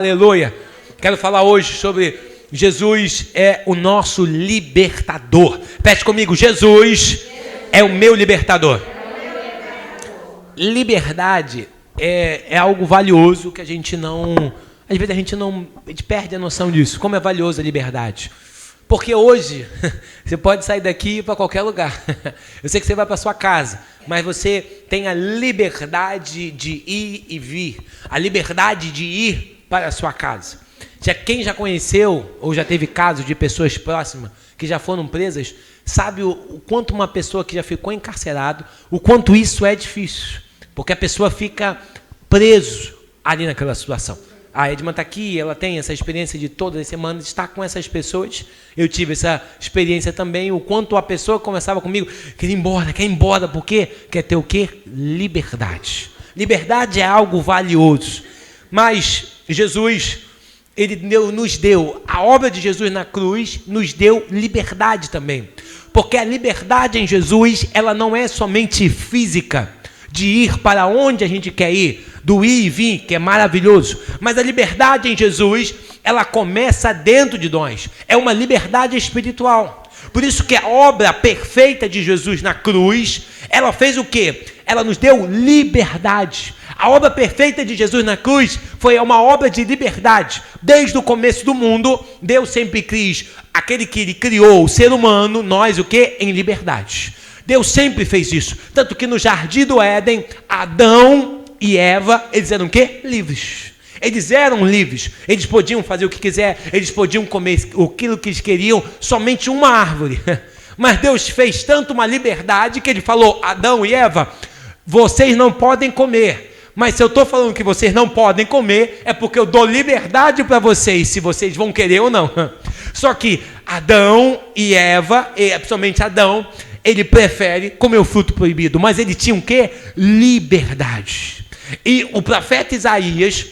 Aleluia. Quero falar hoje sobre Jesus é o nosso libertador. Repete comigo, Jesus é o meu libertador. Liberdade é algo valioso que a gente não... Às vezes a gente perde a noção disso. Como é valiosa a liberdade. Porque hoje você pode sair daqui e ir para qualquer lugar. Eu sei que você vai para sua casa, mas você tem a liberdade de ir e vir. A liberdade de ir para a sua casa. Quem já conheceu ou já teve casos de pessoas próximas que já foram presas, sabe o quanto uma pessoa que já ficou encarcerado, o quanto isso é difícil. Porque a pessoa fica preso ali naquela situação. A Edma está aqui, ela tem essa experiência de todas as semanas, estar com essas pessoas. Eu tive essa experiência também, o quanto a pessoa conversava comigo, quer ir embora, por quê? Quer ter o quê? Liberdade. Liberdade é algo valioso. Mas Jesus, ele nos deu, a obra de Jesus na cruz nos deu liberdade também. Porque a liberdade em Jesus, ela não é somente física, de ir para onde a gente quer ir, do ir e vir, que é maravilhoso. Mas a liberdade em Jesus, ela começa dentro de nós. É uma liberdade espiritual. Por isso que a obra perfeita de Jesus na cruz, ela fez o quê? Ela nos deu liberdade. A obra perfeita de Jesus na cruz foi uma obra de liberdade. Desde o começo do mundo, Deus sempre quis, aquele que ele criou, o ser humano, nós o quê? Em liberdade. Deus sempre fez isso. Tanto que no jardim do Éden, Adão e Eva, eles eram o quê? Livres. Eles eram livres. Eles podiam fazer o que quiser, eles podiam comer aquilo que eles queriam, somente uma árvore. Mas Deus fez tanto uma liberdade que ele falou, Adão e Eva, vocês não podem comer. Mas se eu estou falando que vocês não podem comer, é porque eu dou liberdade para vocês, se vocês vão querer ou não. Só que Adão e Eva, principalmente Adão, ele prefere comer o fruto proibido, mas ele tinha o quê? Liberdade. E o profeta Isaías,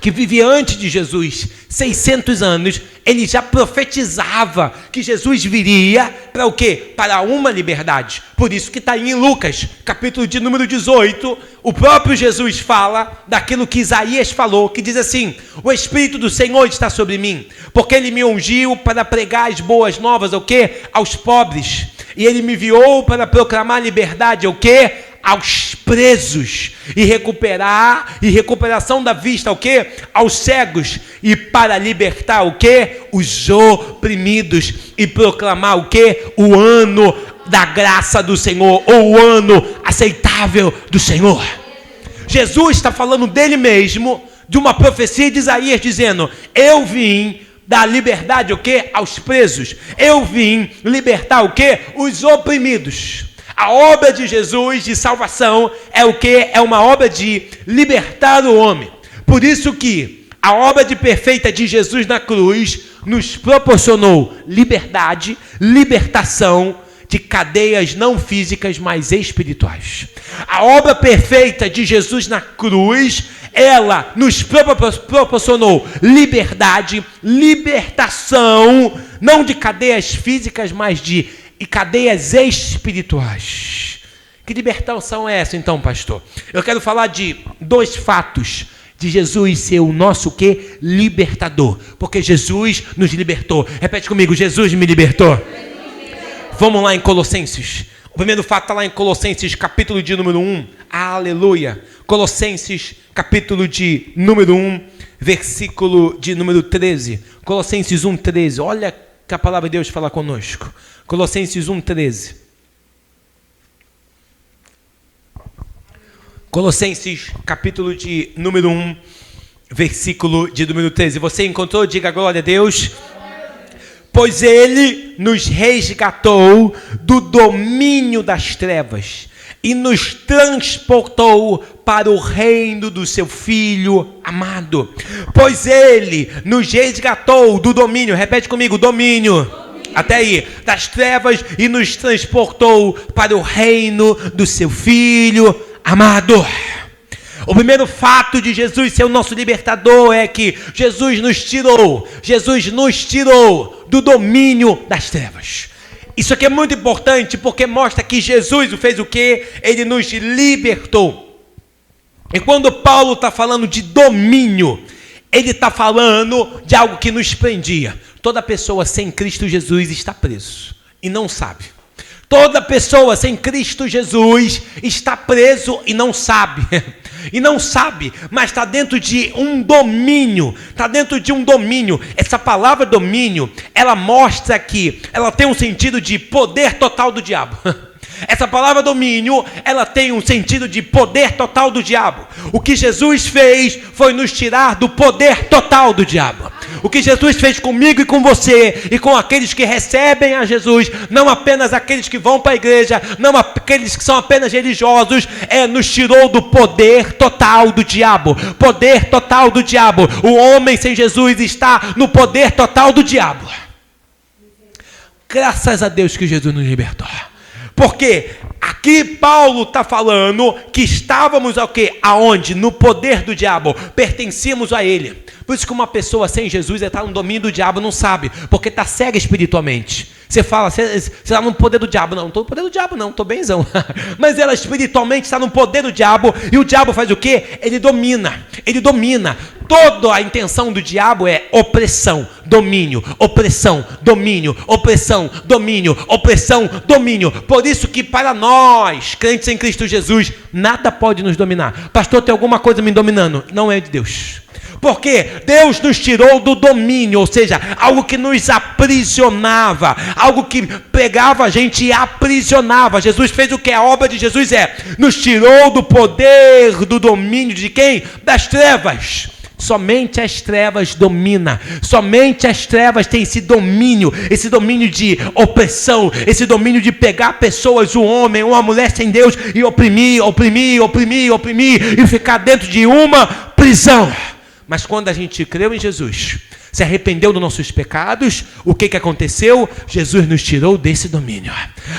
que vivia antes de Jesus, 600 anos, ele já profetizava que Jesus viria para o quê? Para uma liberdade. Por isso que está em Lucas, capítulo de número 18, o próprio Jesus fala daquilo que Isaías falou, que diz assim, o Espírito do Senhor está sobre mim, porque ele me ungiu para pregar as boas novas, o quê? Aos pobres. E ele me enviou para proclamar liberdade, o quê? Aos presos, e recuperação da vista, o quê? Aos cegos, e para libertar o quê? Os oprimidos, e proclamar o quê? O ano da graça do Senhor, ou o ano aceitável do Senhor. Jesus está falando dele mesmo, de uma profecia de Isaías, dizendo, eu vim dar liberdade o quê? Aos presos. Eu vim libertar o quê? Os oprimidos. A obra de Jesus de salvação é o quê? É uma obra de libertar o homem. Por isso que a obra perfeita de Jesus na cruz nos proporcionou liberdade, libertação de cadeias não físicas, mas espirituais. A obra perfeita de Jesus na cruz, ela nos proporcionou liberdade, libertação, não de cadeias físicas, mas de cadeias espirituais. Que libertação é essa então, pastor? Eu quero falar de dois fatos de Jesus ser o nosso quê? Libertador. Porque Jesus nos libertou. Repete comigo, Jesus me libertou. Vamos lá em Colossenses. O primeiro fato está lá em Colossenses, capítulo de número 1. Aleluia. Colossenses, capítulo de número 1, versículo de número 13. Colossenses 1, 13. Olha que a palavra de Deus fala conosco. Colossenses 1, 13. Colossenses, capítulo de número 1, versículo de número 13. Você encontrou? Diga glória a Deus. Pois ele nos resgatou do domínio das trevas e nos transportou para o reino do seu Filho amado. Pois ele nos resgatou do domínio, repete comigo, domínio. Até aí, das trevas e nos transportou para o reino do seu Filho amado. O primeiro fato de Jesus ser o nosso libertador é que Jesus nos tirou do domínio das trevas. Isso aqui é muito importante porque mostra que Jesus fez o quê? Ele nos libertou. E quando Paulo está falando de domínio, Ele está falando de algo que nos prendia. Toda pessoa sem Cristo Jesus está preso e não sabe. Toda pessoa sem Cristo Jesus está preso e não sabe. E não sabe, mas está dentro de um domínio. Está dentro de um domínio. Essa palavra domínio, ela mostra que ela tem um sentido de poder total do diabo. Essa palavra domínio, ela tem um sentido de poder total do diabo. O que Jesus fez foi nos tirar do poder total do diabo. O que Jesus fez comigo e com você e com aqueles que recebem a Jesus, não apenas aqueles que vão para a igreja, não aqueles que são apenas religiosos, nos tirou do poder total do diabo. Poder total do diabo. O homem sem Jesus está no poder total do diabo. Graças a Deus que Jesus nos libertou. Porque aqui Paulo está falando que estávamos ao quê? Aonde? No poder do diabo. Pertencíamos a ele. Por isso que uma pessoa sem Jesus está no domínio do diabo, não sabe. Porque está cega espiritualmente. Você fala, você está no poder do diabo. Não estou no poder do diabo não, estou benzão. Mas ela espiritualmente está no poder do diabo. E o diabo faz o quê? Ele domina. Ele domina. Toda a intenção do diabo é opressão, domínio, opressão, domínio, opressão, domínio, opressão, domínio. Por isso que para nós, crentes em Cristo Jesus, nada pode nos dominar. Pastor, tem alguma coisa me dominando? Não é de Deus. Porque Deus nos tirou do domínio, ou seja, algo que nos aprisionava, algo que pegava a gente e aprisionava. Jesus fez o que? A obra de Jesus nos tirou do poder, do domínio de quem? Das trevas. Somente as trevas domina, somente as trevas têm esse domínio de opressão, esse domínio de pegar pessoas, um homem, uma mulher sem Deus e oprimir, e ficar dentro de uma prisão. Mas quando a gente creu em Jesus, se arrependeu dos nossos pecados, o que aconteceu? Jesus nos tirou desse domínio.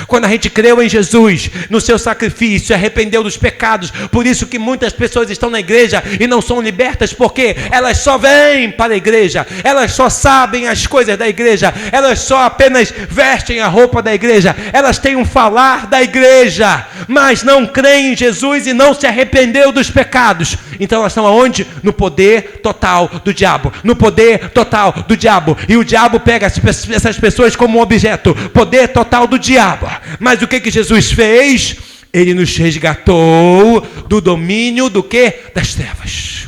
Quando a gente creu em Jesus, no seu sacrifício, se arrependeu dos pecados, por isso que muitas pessoas estão na igreja e não são libertas, porque elas só vêm para a igreja, elas só sabem as coisas da igreja, elas só apenas vestem a roupa da igreja, elas têm um falar da igreja, mas não creem em Jesus e não se arrependeu dos pecados. Então elas estão aonde? No poder total do diabo, no poder total do diabo, e o diabo pega essas pessoas como um objeto, poder total do diabo. Mas o que Jesus fez? Ele nos resgatou do domínio do quê? Das trevas.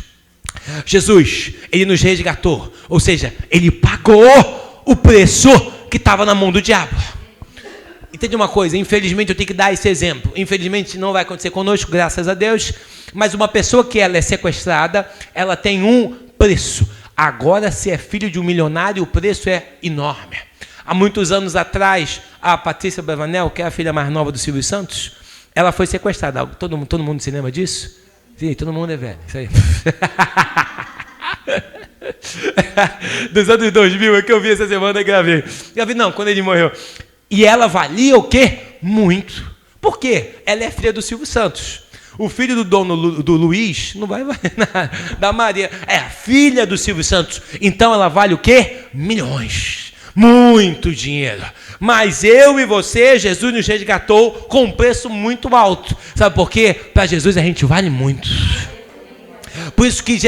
Jesus, ele nos resgatou, ou seja, ele pagou o preço que estava na mão do diabo. Entende uma coisa? Infelizmente eu tenho que dar esse exemplo. Infelizmente não vai acontecer conosco, graças a Deus, mas uma pessoa que ela é sequestrada, ela tem um preço. Agora, se é filho de um milionário, o preço é enorme. Há muitos anos atrás, a Patrícia Bravanel, que é a filha mais nova do Silvio Santos, ela foi sequestrada. Todo mundo se lembra disso? Sim, todo mundo é velho. Isso aí. Dos anos 2000, é que eu vi essa semana e gravei. Não, quando ele morreu. E ela valia o quê? Muito. Por quê? Ela é filha do Silvio Santos. O filho do dono do Luiz não vai da Maria. É a filha do Silvio Santos. Então ela vale o quê? Milhões. Muito dinheiro. Mas eu e você, Jesus nos resgatou com um preço muito alto. Sabe por quê? Para Jesus a gente vale muito. Por isso que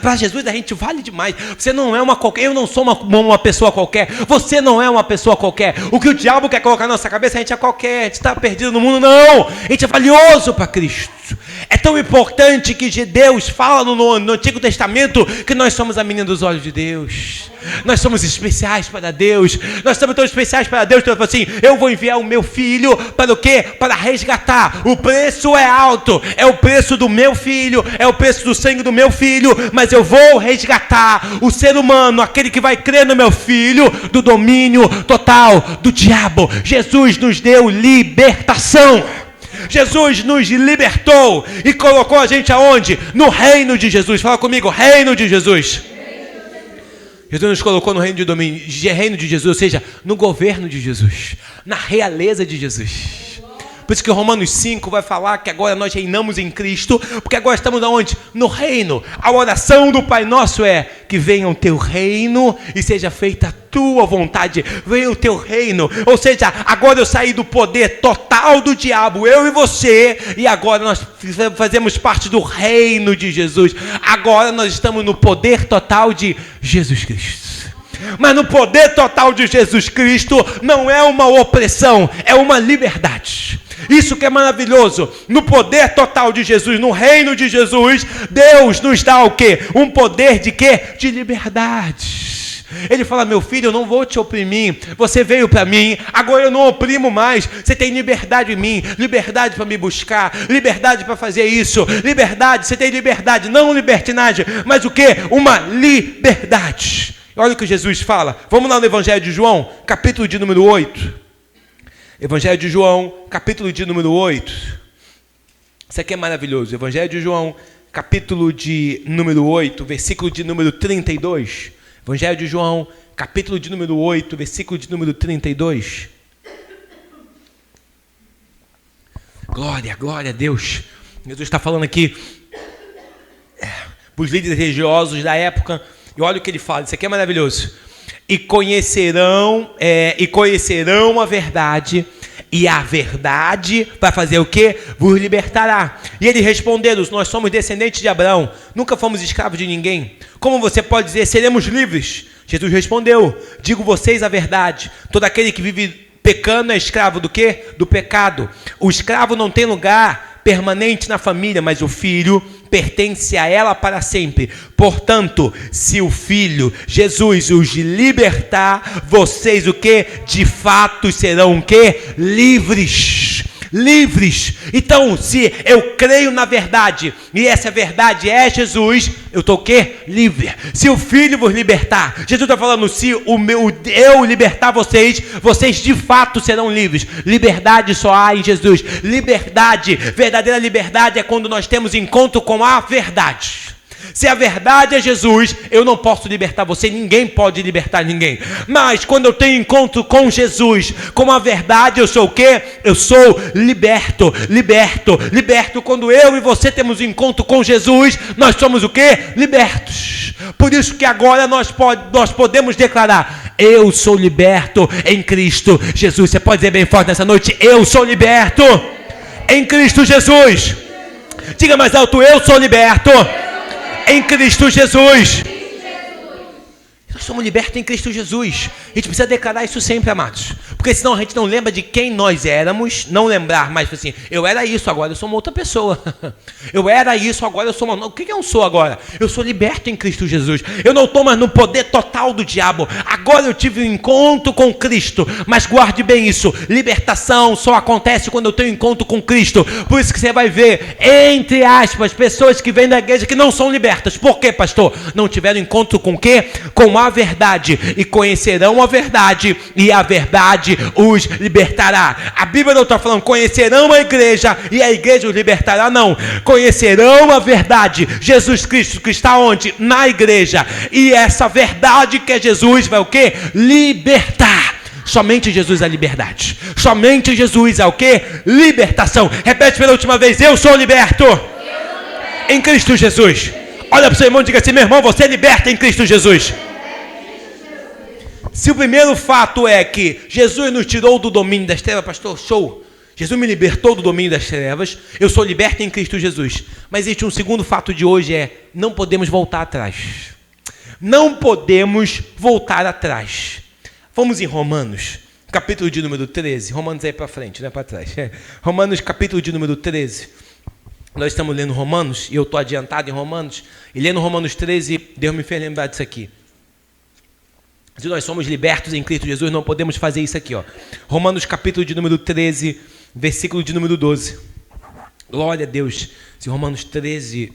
para Jesus a gente vale demais. Você não é uma qualquer. Eu não sou uma pessoa qualquer. Você não é uma pessoa qualquer. O que o diabo quer colocar na nossa cabeça, a gente é qualquer. A gente está perdido no mundo. Não. A gente é valioso para Cristo. É tão importante que Deus fala no Antigo Testamento que nós somos a menina dos olhos de Deus. Nós somos especiais para Deus. Nós somos tão especiais para Deus que Ele falou assim: eu vou enviar o meu filho para o quê? Para resgatar. O preço é alto. É o preço do meu filho. É o preço do sangue do meu filho. Mas eu vou resgatar o ser humano, aquele que vai crer no meu filho, do domínio total do diabo. Jesus nos deu libertação. Jesus nos libertou e colocou a gente aonde? No reino de Jesus. Fala comigo, reino de Jesus. Jesus nos colocou no reino de Jesus, ou seja, no governo de Jesus, na realeza de Jesus. Por isso que Romanos 5 vai falar que agora nós reinamos em Cristo, porque agora estamos aonde? No reino. A oração do Pai Nosso é que venha o teu reino e seja feita a tua vontade. Venha o teu reino. Ou seja, agora eu saí do poder total do diabo, eu e você, e agora nós fazemos parte do reino de Jesus. Agora nós estamos no poder total de Jesus Cristo. Mas no poder total de Jesus Cristo não é uma opressão, é uma liberdade. Isso que é maravilhoso. No poder total de Jesus, no reino de Jesus, Deus nos dá o quê? Um poder de quê? De liberdade. Ele fala: meu filho, eu não vou te oprimir. Você veio para mim, agora eu não oprimo mais. Você tem liberdade em mim, liberdade para me buscar, liberdade para fazer isso, liberdade, você tem liberdade, não libertinagem, mas o quê? Uma liberdade. Olha o que Jesus fala. Vamos lá no Evangelho de João, capítulo de número 8. Evangelho de João, capítulo de número 8. Isso aqui é maravilhoso. Evangelho de João, capítulo de número 8, versículo de número 32. Evangelho de João, capítulo de número 8, versículo de número 32. Glória, glória a Deus. Jesus está falando aqui para os líderes religiosos da época. E olha o que ele fala, isso aqui é maravilhoso. E conhecerão a verdade, e a verdade vai fazer o quê? Vos libertará. E eles responderam: nós somos descendentes de Abraão, nunca fomos escravos de ninguém. Como você pode dizer, seremos livres? Jesus respondeu: digo vocês a verdade, todo aquele que vive pecando é escravo do quê? Do pecado. O escravo não tem lugar permanente na família, mas o filho pertence a ela para sempre. Portanto, se o Filho, Jesus, os libertar, vocês o quê? De fato serão o quê? Livres. Livres. Então, se eu creio na verdade, e essa verdade é Jesus, eu estou o quê? Livre. Se o Filho vos libertar, Jesus está falando, se eu libertar vocês, vocês de fato serão livres. Liberdade só há em Jesus. Liberdade, verdadeira liberdade é quando nós temos encontro com a verdade. Se a verdade é Jesus, eu não posso libertar você, ninguém pode libertar ninguém. Mas quando eu tenho encontro com Jesus, com a verdade, eu sou o quê? Eu sou liberto. Quando eu e você temos encontro com Jesus, nós somos o quê? Libertos. Por isso que agora nós podemos declarar: eu sou liberto em Cristo Jesus. Você pode dizer bem forte nessa noite: eu sou liberto em Cristo Jesus. Diga mais alto: eu sou liberto em Cristo Jesus. Nós somos libertos em Cristo Jesus. A gente precisa declarar isso sempre, amados, porque senão a gente não lembra de quem nós éramos. Não lembrar mais assim: eu era isso, agora eu sou uma outra pessoa. Eu era isso, agora eu sou uma... O que eu sou agora? Eu sou liberto em Cristo Jesus. Eu não estou mais no poder total do diabo. Agora eu tive um encontro com Cristo. Mas guarde bem isso: libertação só acontece quando eu tenho encontro com Cristo. Por isso que você vai ver, entre aspas, pessoas que vêm da igreja que não são libertas. Por quê, pastor? Não tiveram encontro com o quê? Com a verdade. E conhecerão a verdade, e a verdade os libertará. A Bíblia não está falando conhecerão a igreja e a igreja os libertará, não. Conhecerão a verdade, Jesus Cristo, que está onde? Na igreja. E essa verdade que é Jesus vai o quê? Libertar. Somente Jesus é liberdade. Somente Jesus é o quê? Libertação. Repete pela última vez: eu sou liberto em Cristo Jesus. Olha para o seu irmão e diga assim: meu irmão, você é liberto em Cristo Jesus. Se o primeiro fato é que Jesus nos tirou do domínio das trevas, pastor, show. Jesus me libertou do domínio das trevas, eu sou liberto em Cristo Jesus. Mas existe um segundo fato de hoje: não podemos voltar atrás. Não podemos voltar atrás. Vamos em Romanos, capítulo de número 13. Romanos aí para frente, não é para trás. Romanos, capítulo de número 13. Nós estamos lendo Romanos, e eu estou adiantado em Romanos. E lendo Romanos 13, Deus me fez lembrar disso aqui. Se nós somos libertos em Cristo Jesus, não podemos fazer isso aqui, ó. Romanos capítulo de número 13, versículo de número 12. Glória a Deus. Se Romanos 13,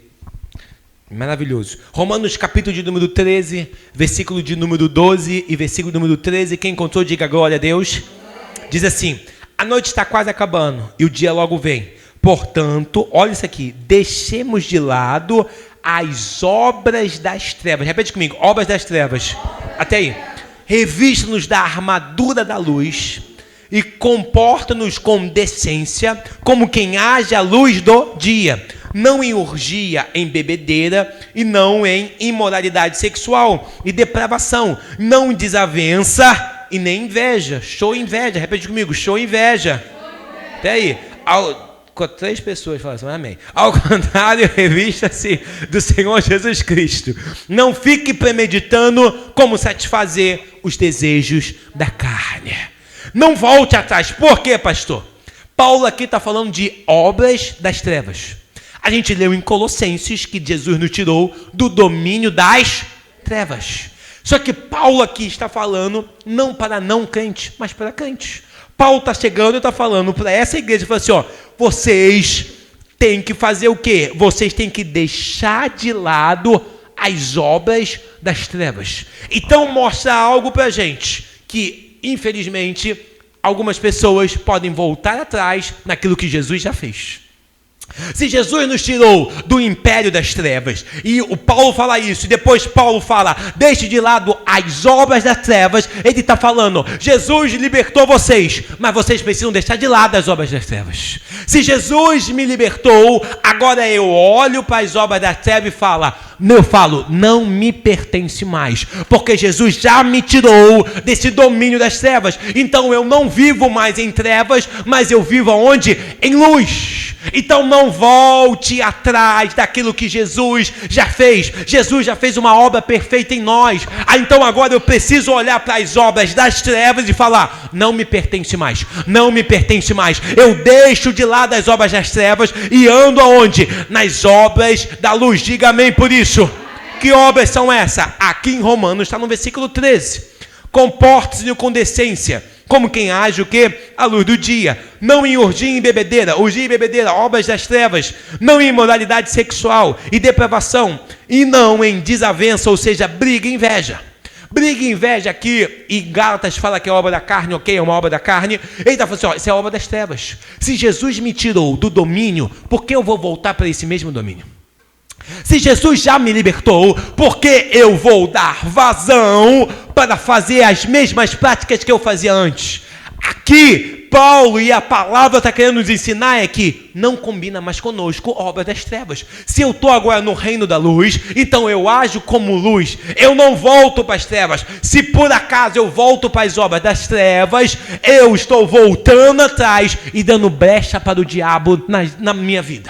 maravilhoso. Romanos capítulo de número 13, versículo de número 12 e versículo de número 13. Quem encontrou, diga glória a Deus. Diz assim: a noite está quase acabando e o dia logo vem. Portanto, olha isso aqui: deixemos de lado as obras das trevas. Repete comigo: obras das trevas. Até aí. Revista-nos da armadura da luz e comporta-nos com decência, como quem age à luz do dia, não em orgia, em bebedeira, e não em imoralidade sexual e depravação, não em desavença e nem inveja. Show inveja, repete comigo, show inveja. Até aí, 3 pessoas falam assim, amém. Ao contrário, revista-se do Senhor Jesus Cristo. Não fique premeditando como satisfazer os desejos da carne. Não volte atrás. Por quê, pastor? Paulo aqui está falando de obras das trevas. A gente leu em Colossenses que Jesus nos tirou do domínio das trevas. Só que Paulo aqui está falando não para não crente, mas para crentes. Paulo está chegando e está falando para essa igreja, falando assim, ó, vocês têm que fazer o quê? Vocês têm que deixar de lado as obras das trevas. Então mostra algo para a gente, que infelizmente algumas pessoas podem voltar atrás naquilo que Jesus já fez. Se Jesus nos tirou do império das trevas, e o Paulo fala isso, e depois Paulo fala, deixe de lado as obras das trevas, ele está falando, Jesus libertou vocês, mas vocês precisam deixar de lado as obras das trevas. Se Jesus me libertou, agora eu olho para as obras das trevas e falo, não me pertence mais, porque Jesus já me tirou desse domínio das trevas, então eu não vivo mais em trevas, mas eu vivo aonde? Em luz. Então não volte atrás daquilo que Jesus já fez. Jesus já fez uma obra perfeita em nós. Então agora eu preciso olhar para as obras das trevas e falar, não me pertence mais, não me pertence mais. Eu deixo de lado as obras das trevas e ando aonde? Nas obras da luz. Diga amém por isso. Que obras são essas? Aqui em Romanos está no versículo 13. Comporte-se com decência, como quem age o quê? À luz do dia, não em orgia e bebedeira, obras das trevas, não em imoralidade sexual e depravação, e não em desavença, ou seja, briga e inveja. Briga e inveja aqui, e Gálatas fala que é obra da carne, ok, é uma obra da carne, ele está falando assim, ó, isso é obra das trevas. Se Jesus me tirou do domínio, por que eu vou voltar para esse mesmo domínio? Se Jesus já me libertou, por que eu vou dar vazão para fazer as mesmas práticas que eu fazia antes? Aqui, Paulo e a palavra está querendo nos ensinar é que não combina mais conosco obra das trevas. Se eu estou agora no reino da luz, então eu ajo como luz, eu não volto para as trevas. Se por acaso eu volto para as obras das trevas, eu estou voltando atrás e dando brecha para o diabo na minha vida.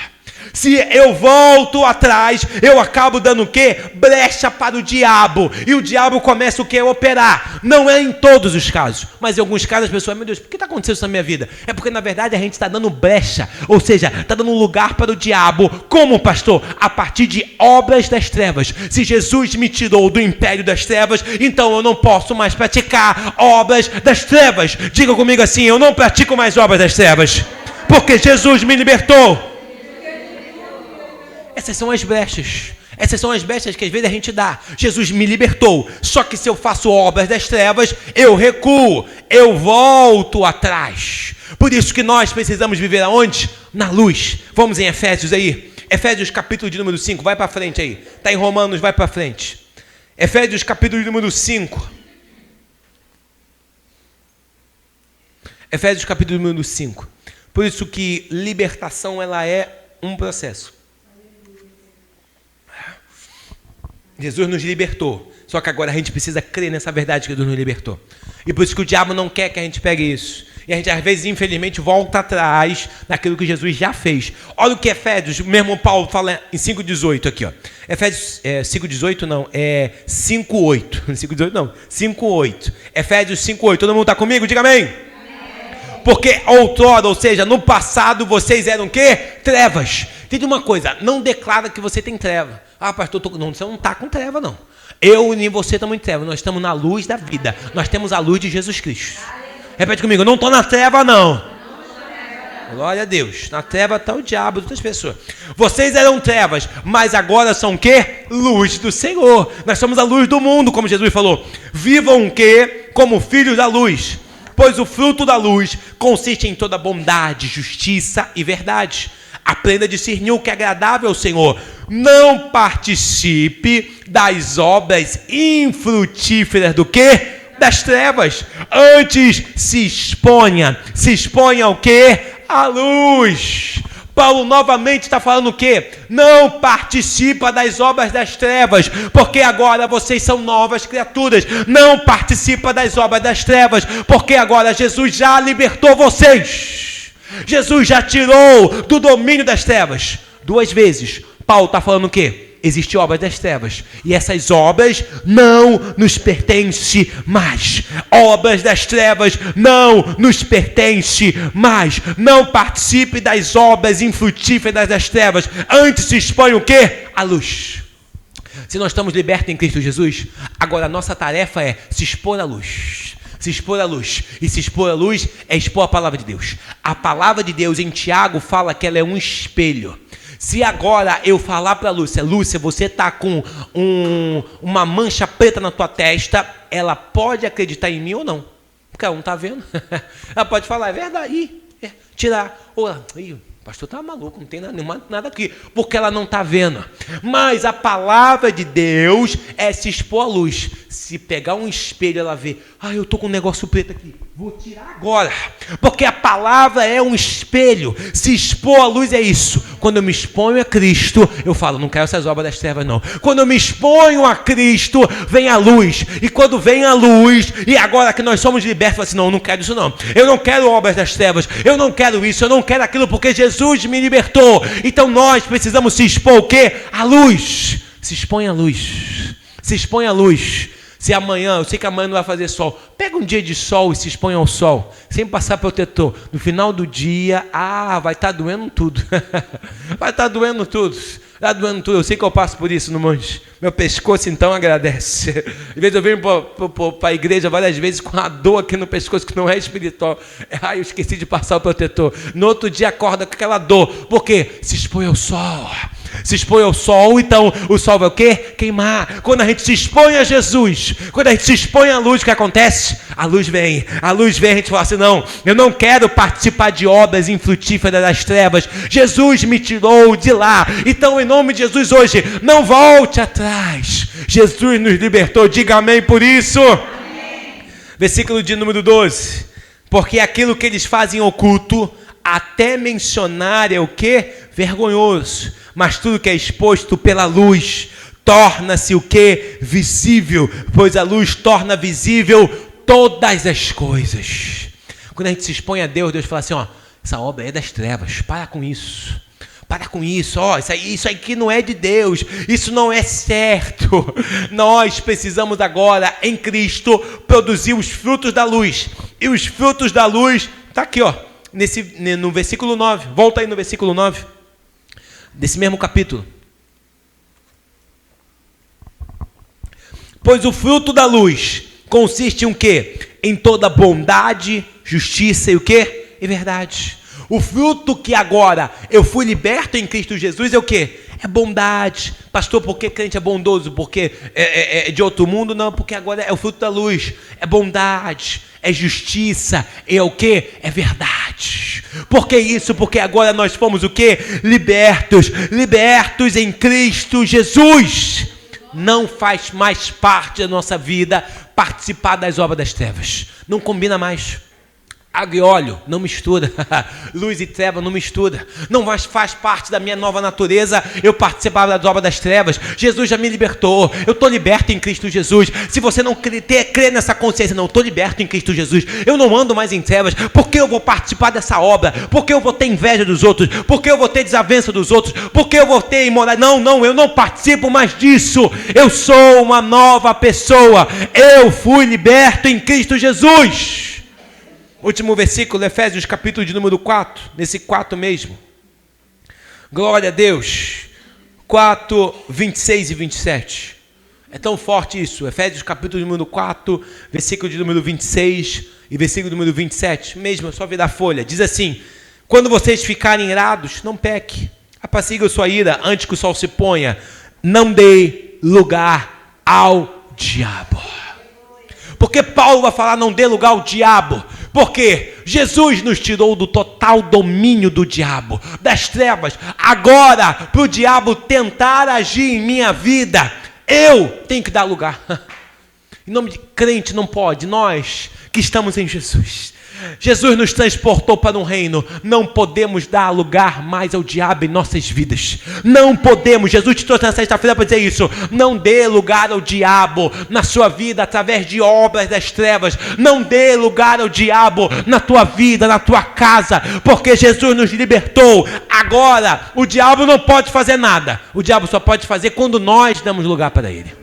Se eu volto atrás, eu acabo dando o quê? Brecha para o diabo. E o diabo começa o quê? A operar. Não é em todos os casos, mas em alguns casos as pessoas, meu Deus, por que está acontecendo isso na minha vida? É porque na verdade a gente está dando brecha, ou seja, está dando lugar para o diabo. Como, pastor? A partir de obras das trevas. Se Jesus me tirou do império das trevas, então eu não posso mais praticar obras das trevas. Diga comigo assim, eu não pratico mais obras das trevas, porque Jesus me libertou. Essas são as brechas. Essas são as brechas que às vezes a gente dá. Jesus me libertou. Só que se eu faço obras das trevas, eu recuo. Eu volto atrás. Por isso que nós precisamos viver aonde? Na luz. Vamos em Efésios aí. Efésios capítulo de número 5. Vai para frente aí. Está em Romanos, vai para frente. Efésios capítulo de número 5. Efésios capítulo de número 5. Por isso que libertação ela é um processo. Jesus nos libertou, só que agora a gente precisa crer nessa verdade que Deus nos libertou. E por isso que o diabo não quer que a gente pegue isso. E a gente às vezes, infelizmente, volta atrás naquilo que Jesus já fez. Olha o que Efésios, mesmo Paulo fala em 5,18 aqui, ó. Efésios 5,18 não, é 5,8. 5,18 não, 5,8. Efésios 5,8. Todo mundo está comigo? Diga amém. Porque outrora, ou seja, no passado, vocês eram o quê? Trevas. Entende uma coisa, não declara que você tem treva. Ah, pastor, não, você não está com treva, não. Eu e você estamos em treva, nós estamos na luz da vida. Nós temos a luz de Jesus Cristo. Repete comigo, eu não estou na treva, não. Glória a Deus. Na treva está o diabo de outras pessoas. Vocês eram trevas, mas agora são o quê? Luz do Senhor. Nós somos a luz do mundo, como Jesus falou. Vivam o quê? Como filhos da luz. Pois o fruto da luz consiste em toda bondade, justiça e verdade. Aprenda a discernir o que é agradável ao Senhor. Não participe das obras infrutíferas do quê? das trevas. Antes se exponha o quê? A luz. Paulo novamente está falando o quê? Não participa das obras das trevas, porque agora vocês são novas criaturas. Não participa das obras das trevas, porque agora Jesus já libertou vocês. Jesus já tirou do domínio das trevas. 2 vezes, Paulo está falando o quê? Existem obras das trevas, e essas obras não nos pertencem mais. Obras das trevas não nos pertencem mais. Não participe das obras infrutíferas das trevas. Antes se expõe o quê? A luz. Se nós estamos libertos em Cristo Jesus, agora a nossa tarefa é se expor à luz. Se expor à luz. E se expor à luz é expor a palavra de Deus. A palavra de Deus em Tiago fala que ela é um espelho. Se agora eu falar para a Lúcia, você está com uma mancha preta na tua testa, ela pode acreditar em mim ou não, porque ela não está vendo. Ela pode falar, é verdade, tirar. Ou, o pastor está maluco, não tem nada aqui, porque ela não está vendo. Mas a palavra de Deus é se expor à luz. Se pegar um espelho, ela vê, eu estou com um negócio preto aqui, vou tirar agora, porque a palavra é um espelho. Se expor à luz é isso. Quando eu me exponho a Cristo, eu falo, não quero essas obras das trevas não. Quando eu me exponho a Cristo, vem a luz. E quando vem a luz, e agora que nós somos libertos, eu falo assim, não quero isso não. Eu não quero obras das trevas, eu não quero isso, eu não quero aquilo, porque Jesus me libertou. Então nós precisamos se expor o quê? A luz. Se expõe à luz. Se expõe à luz. Se amanhã, eu sei que amanhã não vai fazer sol, pega um dia de sol e se expõe ao sol, sem passar protetor. No final do dia, vai estar doendo tudo. Vai estar doendo tudo. Está doendo tudo. Eu sei que eu passo por isso no monte. Meu pescoço então agradece. Às vezes eu venho para a igreja várias vezes com a dor aqui no pescoço que não é espiritual. Eu esqueci de passar o protetor. No outro dia acorda com aquela dor. Por quê? Se expõe ao sol. Se expõe ao sol, então o sol vai o quê? Queimar. Quando a gente se expõe a Jesus, quando a gente se expõe à luz, o que acontece? A luz vem, a gente fala assim, não, eu não quero participar de obras infrutíferas das trevas. Jesus me tirou de lá. Então, em nome de Jesus hoje, não volte atrás. Jesus nos libertou, diga amém por isso. Amém. Versículo de número 12. Porque aquilo que eles fazem oculto, até mencionar é o quê? Vergonhoso. Mas tudo que é exposto pela luz torna-se o quê? Visível, pois a luz torna visível todas as coisas. Quando a gente se expõe a Deus, Deus fala assim, essa obra é das trevas, para com isso. Para com isso, isso aqui não é de Deus, isso não é certo. Nós precisamos agora, em Cristo, produzir os frutos da luz. E os frutos da luz, está aqui, no versículo 9. Volta aí no versículo 9. Desse mesmo capítulo. Pois o fruto da luz consiste em o quê? Em toda bondade, justiça e o quê? E verdade. O fruto que agora eu fui liberto em Cristo Jesus é o quê? É bondade. Pastor, por que crente é bondoso? Porque é de outro mundo? Não, porque agora é o fruto da luz. É bondade, é justiça, é o quê? É verdade. Por que isso? Porque agora nós fomos o quê? Libertos em Cristo Jesus. Não faz mais parte da nossa vida participar das obras das trevas. Não combina mais. Água e óleo não mistura. Luz e treva não mistura. Não mais faz parte da minha nova natureza eu participar das obras das trevas. Jesus já me libertou. Eu estou liberto em Cristo Jesus. Se você não crê nessa consciência, não, eu estou liberto em Cristo Jesus. Eu não ando mais em trevas. Por que eu vou participar dessa obra? Por que eu vou ter inveja dos outros? Por que eu vou ter desavença dos outros? Por que eu vou ter imoralidade? Não, eu não participo mais disso. Eu sou uma nova pessoa. Eu fui liberto em Cristo Jesus. Último versículo, Efésios capítulo de número 4, nesse 4 mesmo. Glória a Deus. 4, 26 e 27. É tão forte isso. Efésios capítulo de número 4, versículo de número 26 e versículo de número 27. Mesmo, é só virar a folha. Diz assim, quando vocês ficarem irados, não peque. Apacigue a sua ira antes que o sol se ponha. Não dê lugar ao diabo. Porque Paulo vai falar, não dê lugar ao diabo. Porque Jesus nos tirou do total domínio do diabo, das trevas. Agora, para o diabo tentar agir em minha vida, eu tenho que dar lugar. Em nome de crente não pode. Nós que estamos em Jesus. Jesus nos transportou para um reino. Não podemos dar lugar mais ao diabo em nossas vidas. Não podemos. Jesus te trouxe na sexta-feira para dizer isso. Não dê lugar ao diabo na sua vida através de obras das trevas. Não dê lugar ao diabo na tua vida, na tua casa, porque Jesus nos libertou. Agora, o diabo não pode fazer nada. O diabo só pode fazer quando nós damos lugar para ele.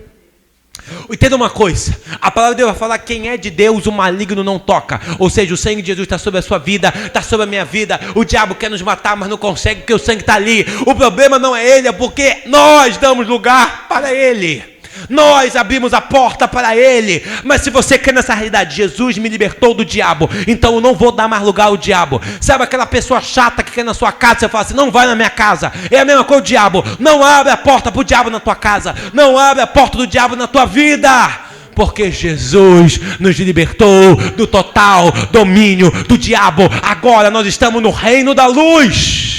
Entenda uma coisa, a palavra de Deus vai falar: quem é de Deus, o maligno não toca. Ou seja, o sangue de Jesus está sobre a sua vida, está sobre a minha vida. O diabo quer nos matar, mas não consegue, porque o sangue está ali. O problema não é ele, é porque nós damos lugar para ele. Nós abrimos a porta para ele. Mas se você crê nessa realidade, Jesus me libertou do diabo, então eu não vou dar mais lugar ao diabo. Sabe aquela pessoa chata que quer na sua casa, você fala assim: não vai na minha casa. É a mesma coisa o diabo. Não abre a porta para o diabo na tua casa. Não abre a porta do diabo na tua vida, porque Jesus nos libertou do total domínio do diabo. Agora nós estamos no reino da luz.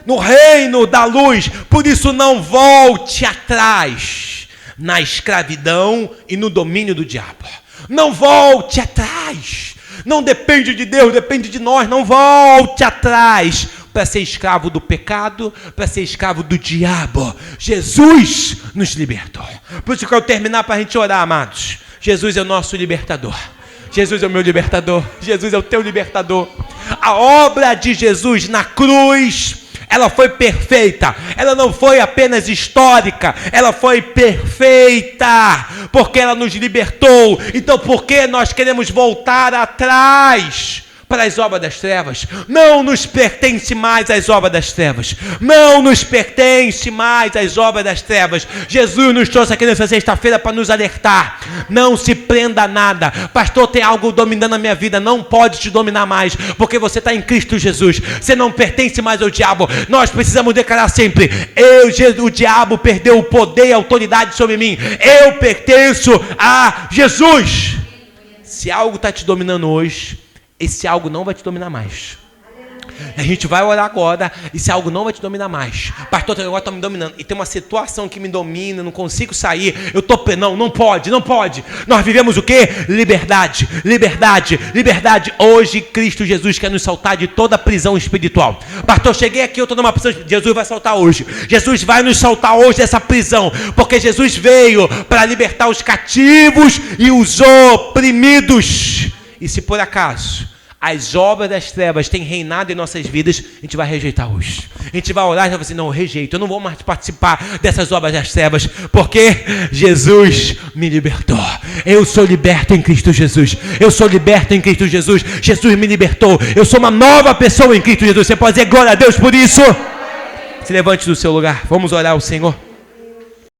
No reino da luz. Por isso não volte atrás na escravidão e no domínio do diabo. Não volte atrás. Não depende de Deus, depende de nós. Não volte atrás para ser escravo do pecado, para ser escravo do diabo. Jesus nos libertou. Por isso que eu quero terminar para a gente orar, amados. Jesus é o nosso libertador. Jesus é o meu libertador. Jesus é o teu libertador. A obra de Jesus na cruz, ela foi perfeita. Ela não foi apenas histórica, ela foi perfeita, porque ela nos libertou. Então por que nós queremos voltar atrás para as obras das trevas? Não nos pertence mais as obras das trevas. Não nos pertence mais as obras das trevas. Jesus nos trouxe aqui nessa sexta-feira para nos alertar. Não se prenda a nada. Pastor, tem algo dominando a minha vida. Não pode te dominar mais, porque você está em Cristo Jesus. Você não pertence mais ao diabo. Nós precisamos declarar sempre: o diabo perdeu o poder e a autoridade sobre mim. Eu pertenço a Jesus. Se algo está te dominando hoje, esse algo não vai te dominar mais. A gente vai orar agora. Esse algo não vai te dominar mais. Pastor, agora está me dominando. E tem uma situação que me domina, não consigo sair. Não pode. Nós vivemos o quê? Liberdade. Hoje Cristo Jesus quer nos soltar de toda prisão espiritual. Pastor, cheguei aqui, eu estou numa prisão. Jesus vai soltar hoje. Jesus vai nos soltar hoje dessa prisão, porque Jesus veio para libertar os cativos e os oprimidos. E se por acaso as obras das trevas têm reinado em nossas vidas, a gente vai rejeitar hoje. A gente vai orar e vai dizer: não, eu rejeito, eu não vou mais participar dessas obras das trevas, porque Jesus me libertou. Eu sou liberto em Cristo Jesus. Jesus me libertou. Eu sou uma nova pessoa em Cristo Jesus. Você pode dizer glória a Deus por isso? Se levante do seu lugar, vamos orar ao Senhor.